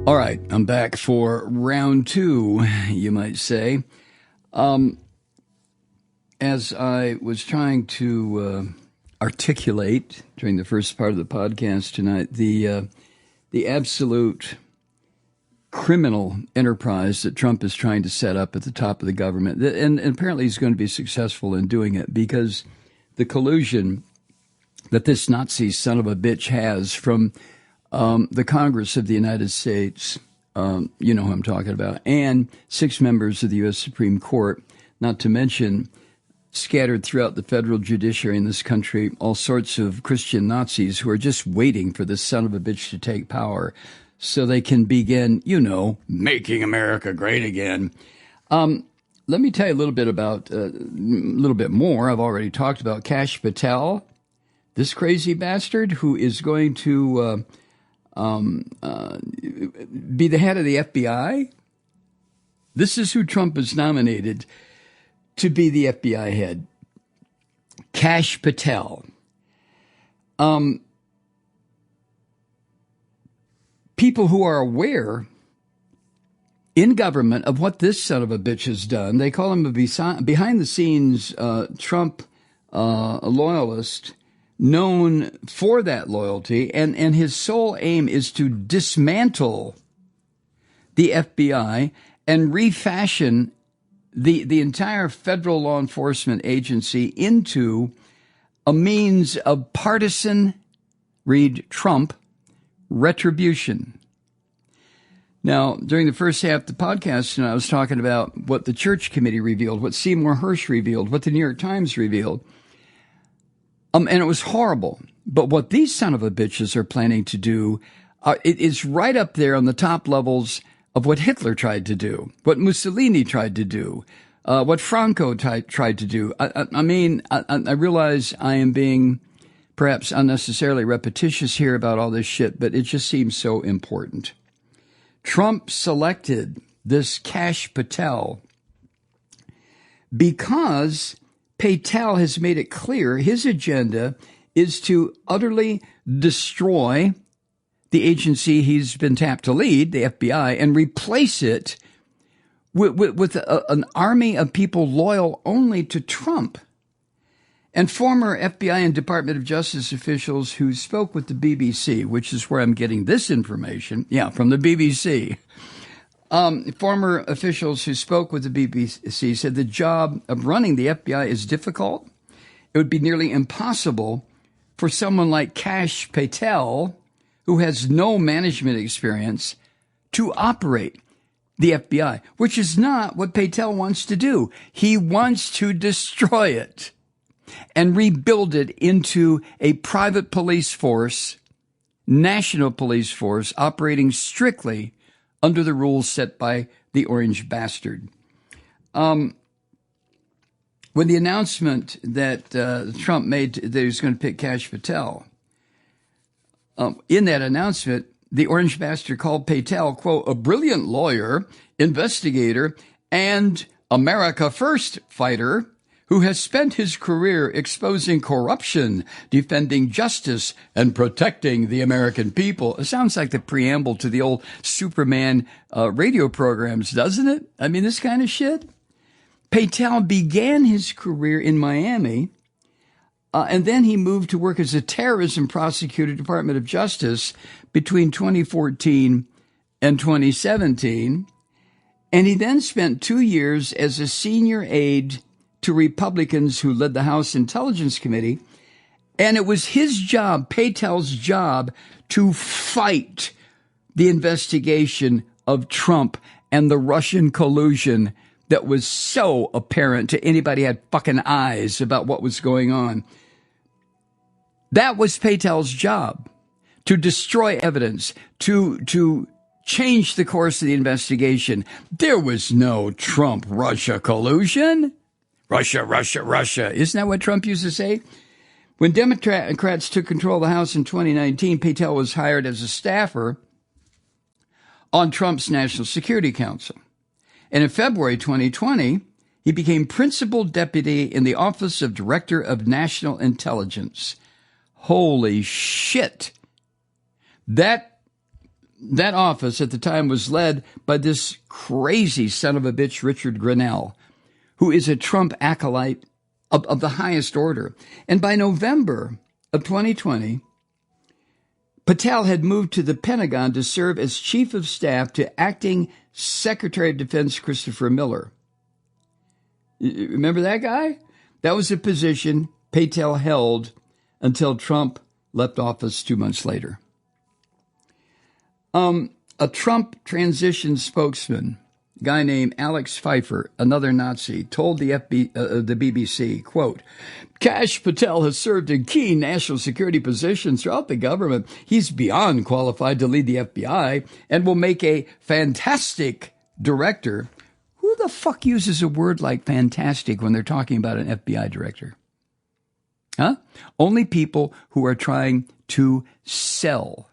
All right, I'm back for round two, you might say. As I was trying to articulate during the first part of the podcast tonight, the absolute criminal enterprise that Trump is trying to set up at the top of the government, and apparently he's going to be successful in doing it because the collusion that this Nazi son of a bitch has from the Congress of the United States, you know who I'm talking about, and 6 members of the U.S. Supreme Court, not to mention scattered throughout the federal judiciary in this country, all sorts of Christian Nazis who are just waiting for this son of a bitch to take power so they can begin, you know, making America great again. Let me tell you a little bit about, a little bit more. I've already talked about Kash Patel, this crazy bastard who is going to be the head of the FBI. This is who Trump has nominated to be the FBI head. Kash Patel. People who are aware in government of what this son of a bitch has done, they call him a behind-the-scenes Trump loyalist, known for that loyalty, and his sole aim is to dismantle the FBI and refashion the entire federal law enforcement agency into a means of partisan, read Trump, retribution. Now, during the first half of the podcast, I was talking about what the Church Committee revealed, what Seymour Hersh revealed, what the New York Times revealed. And it was horrible. But what these son of a bitches are planning to do, it is right up there on the top levels of what Hitler tried to do, what Mussolini tried to do, what Franco tried to do. I realize I am being perhaps unnecessarily repetitious here about all this shit, but it just seems so important. Trump selected this Kash Patel because Patel has made it clear his agenda is to utterly destroy the agency he's been tapped to lead, the FBI, and replace it with an army of people loyal only to Trump. And former FBI and Department of Justice officials who spoke with the BBC, which is where I'm getting this information, from the BBC. Former officials who spoke with the BBC said the job of running the FBI is difficult. It would be nearly impossible for someone like Kash Patel, who has no management experience, to operate the FBI, which is not what Patel wants to do. He wants to destroy it and rebuild it into a private police force, national police force, operating strictly under the rules set by the orange bastard. When the announcement that Trump made that he was going to pick Kash Patel, in that announcement, the orange bastard called Patel, quote, a brilliant lawyer, investigator, and America First fighter who has spent his career exposing corruption, defending justice, and protecting the American people. It sounds like the preamble to the old Superman radio programs, doesn't it? I mean, this kind of shit. Patel began his career in Miami, and then he moved to work as a terrorism prosecutor, Department of Justice, between 2014 and 2017. And he then spent 2 years as a senior aide to Republicans who led the House Intelligence Committee. And it was his job, Patel's job, to fight the investigation of Trump and the Russian collusion that was so apparent to anybody who had fucking eyes about what was going on. That was Patel's job, to destroy evidence, to change the course of the investigation. There was no Trump-Russia collusion. Russia, Russia, Russia. Isn't that what Trump used to say? When Democrats took control of the House in 2019, Patel was hired as a staffer on Trump's National Security Council. And in February 2020, he became principal deputy in the Office of Director of National Intelligence. Holy shit. That that office at the time was led by this crazy son of a bitch, Richard Grenell, who is a Trump acolyte of the highest order. And by November of 2020, Patel had moved to the Pentagon to serve as chief of staff to acting Secretary of Defense Christopher Miller. Remember that guy? That was a position Patel held until Trump left office 2 months later. A Trump transition spokesman, a guy named Alex Pfeiffer, another Nazi, told the BBC, quote, Kash Patel has served in key national security positions throughout the government. He's beyond qualified to lead the FBI and will make a fantastic director. Who the fuck uses a word like fantastic when they're talking about an FBI director? Huh? Only people who are trying to sell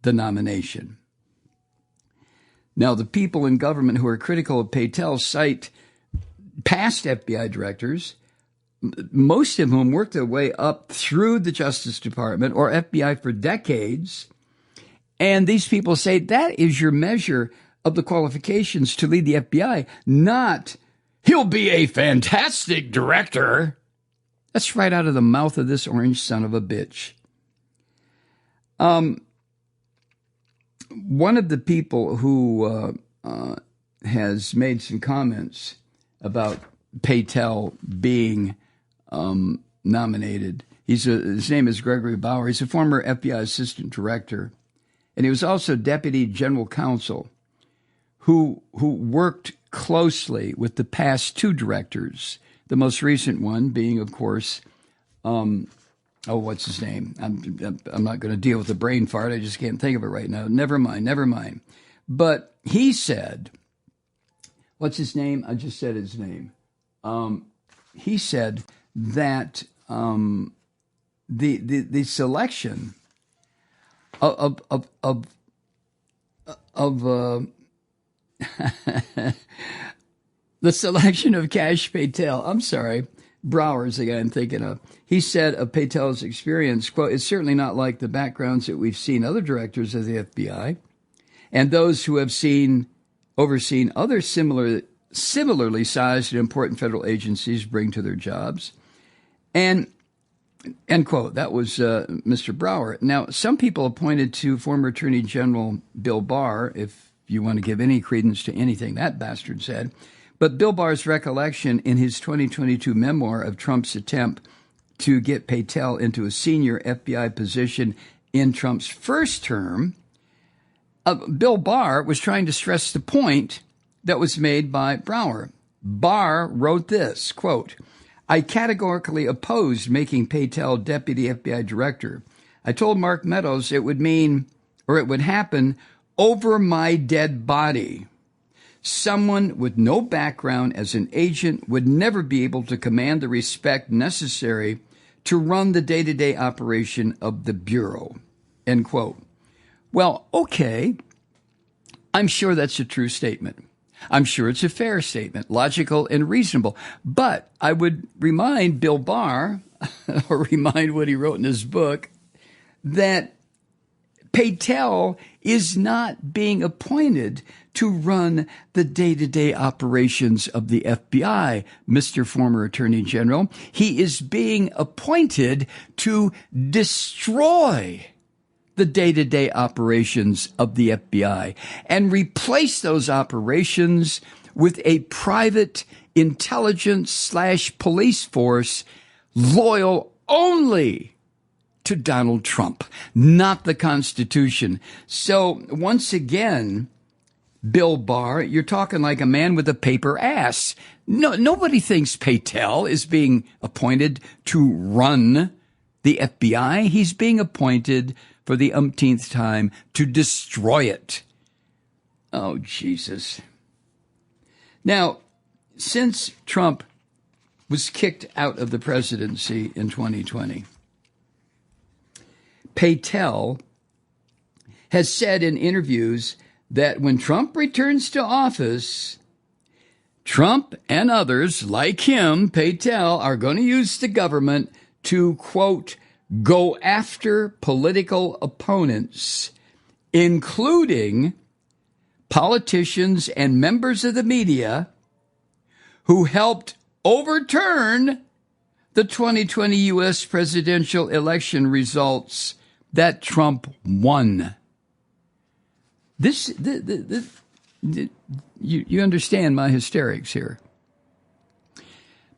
the nomination. Now, the people in government who are critical of Patel cite past FBI directors, most of whom worked their way up through the Justice Department or FBI for decades. And these people say that is your measure of the qualifications to lead the FBI, not he'll be a fantastic director. That's right out of the mouth of this orange son of a bitch. One of the people who has made some comments about Patel being nominated, his name is Gregory Bauer. He's a former FBI assistant director, and he was also deputy general counsel who worked closely with the past two directors, the most recent one being, of course, what's his name? I'm not going to deal with the brain fart. I just can't think of it right now. Never mind. But he said, what's his name? I just said his name. He said that the selection of the selection of Kash Patel, I'm sorry, Brower's the guy I'm thinking of. He said of Patel's experience, quote, it's certainly not like the backgrounds that we've seen other directors of the FBI and those who have overseen other similarly sized and important federal agencies bring to their jobs. And, end quote, that was Mr. Brower. Now, some people have pointed to former Attorney General Bill Barr, if you want to give any credence to anything that bastard said. But Bill Barr's recollection in his 2022 memoir of Trump's attempt to get Patel into a senior FBI position in Trump's first term, Bill Barr was trying to stress the point that was made by Brower. Barr wrote this, quote, I categorically opposed making Patel deputy FBI director. I told Mark Meadows it would happen over my dead body. Someone with no background as an agent would never be able to command the respect necessary to run the day-to-day operation of the Bureau, end quote. Well, okay, I'm sure that's a true statement. I'm sure it's a fair statement, logical and reasonable. But I would remind Bill Barr, or remind what he wrote in his book, that Patel is not being appointed to run the day-to-day operations of the FBI, Mr. Former Attorney General. He is being appointed to destroy the day-to-day operations of the FBI and replace those operations with a private intelligence/police force loyal only to Donald Trump, not the Constitution. So once again, Bill Barr, you're talking like a man with a paper ass. No, nobody thinks Patel is being appointed to run the FBI. He's being appointed for the umpteenth time to destroy it. Oh, Jesus. Now, since Trump was kicked out of the presidency in 2020, Payel has said in interviews that when Trump returns to office, Trump and others like him, Payel, are going to use the government to, quote, go after political opponents including politicians and members of the media who helped overturn the 2020 U.S. presidential election results that Trump won. You understand my hysterics here.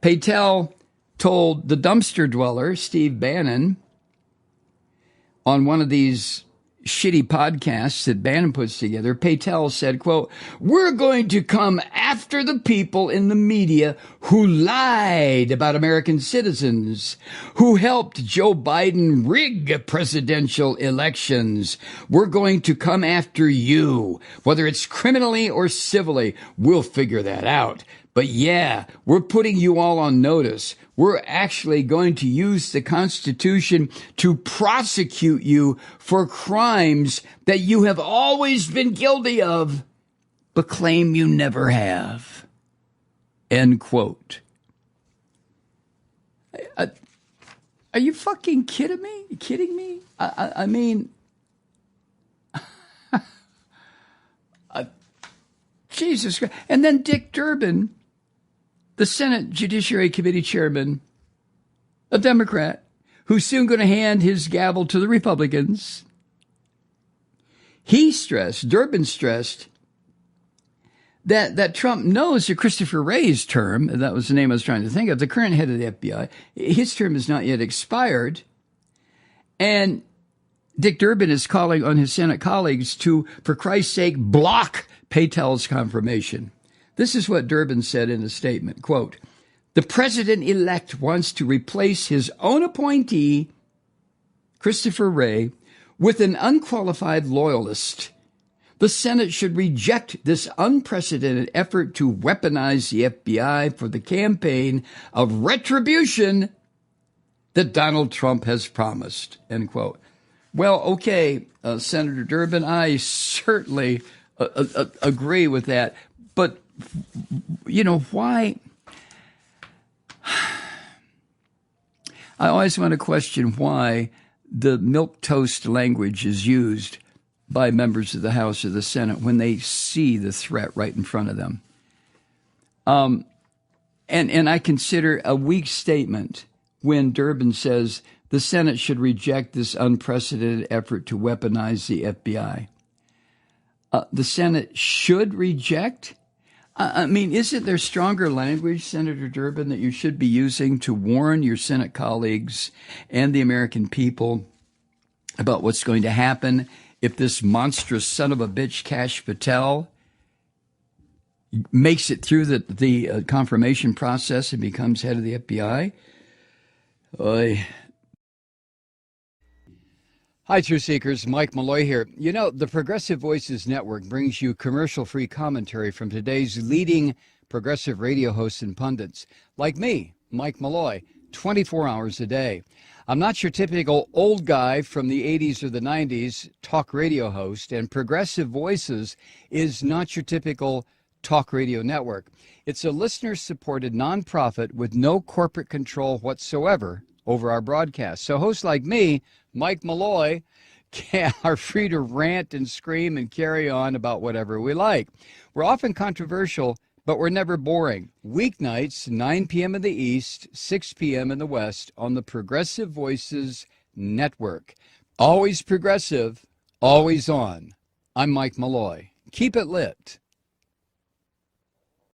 Payel told the dumpster dweller, Steve Bannon, on one of these shitty podcasts that Bannon puts together, Payel said, quote, "We're going to come after the people in the media who lied about American citizens, who helped Joe Biden rig presidential elections. We're going to come after you, whether it's criminally or civilly. We'll figure that out. But yeah, we're putting you all on notice. We're actually going to use the Constitution to prosecute you for crimes that you have always been guilty of, but claim you never have." End quote. Are you fucking kidding me? You kidding me? I mean, Jesus Christ. And then Dick Durbin, the Senate Judiciary Committee chairman, a Democrat, who's soon going to hand his gavel to the Republicans. Durbin stressed that Trump knows that Christopher Wray's term, that was the name I was trying to think of, the current head of the FBI, his term has not yet expired. And Dick Durbin is calling on his Senate colleagues to, for Christ's sake, block Payel's confirmation. This is what Durbin said in a statement, quote, "The president-elect wants to replace his own appointee, Christopher Wray, with an unqualified loyalist. The Senate should reject this unprecedented effort to weaponize the FBI for the campaign of retribution that Donald Trump has promised," end quote. Well, okay, Senator Durbin, I certainly agree with that. But, you know, why? I always want to question why the milquetoast language is used by members of the House or the Senate when they see the threat right in front of them. And I consider a weak statement when Durbin says the Senate should reject this unprecedented effort to weaponize the FBI. The Senate should reject? I mean, isn't there stronger language, Senator Durbin, that you should be using to warn your Senate colleagues and the American people about what's going to happen if this monstrous son of a bitch, Kash Patel, makes it through the confirmation process and becomes head of the FBI? Oy. Hi, Truth Seekers. Mike Malloy here. You know, the Progressive Voices Network brings you commercial-free commentary from today's leading progressive radio hosts and pundits, like me, Mike Malloy, 24 hours a day. I'm not your typical old guy from the 80s or the 90s talk radio host, and Progressive Voices is not your typical talk radio network. It's a listener-supported nonprofit with no corporate control whatsoever over our broadcast. So hosts like me, Mike Malloy, are free to rant and scream and carry on about whatever we like. We're often controversial, but we're never boring. Weeknights, 9 p.m. in the East, 6 p.m. in the West on the Progressive Voices Network. Always progressive, always on. I'm Mike Malloy. Keep it lit.